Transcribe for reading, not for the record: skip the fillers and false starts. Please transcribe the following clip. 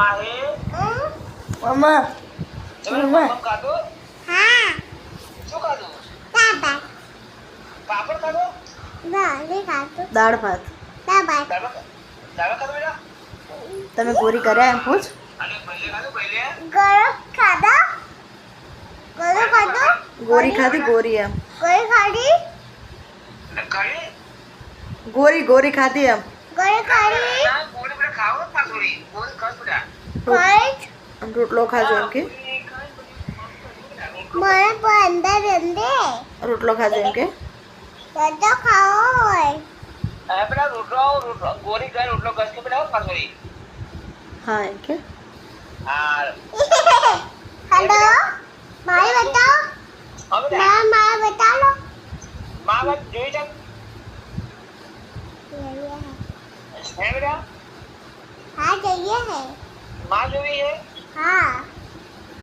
માહે મમ્મા તમે મમ્મા મમ ખાધો હા શું ખાધું દાબા પાપડ ખાધો દાલી ખાતું દાળ ભાત દાબા દાળ ખાધો બેટા તમે પૂરી કર્યા એમ પૂછ અને ભલે ખાધું ભલે ગરમ ખાધા ગરમ ખાધો ગોરી ખાધી ગોરી એમ ગરમ ખાધી ને કરી ગોરી ગોરી ખાધી એમ ગરમ ખાધી ના ગોળી બેટા ખાવો જ પાછોડી ગોળી ખાસ બેટા ગરમ આમ રોટલો ખાજો એમ કે મને પણ અંદર અંદર રોટલો ખાજો એમ કે બધો ખાવો હોય હવે બેટા રોટલો ગોળી ખાય રોટલો ઘસ કે બેટા પાછોડી હા એમ કે હા હેલો મારે બતાવો હવે બેટા મારે બતાવો માં વાત જોઈ છે હે બેટા हाँ चाहिए है માં જોઈ છે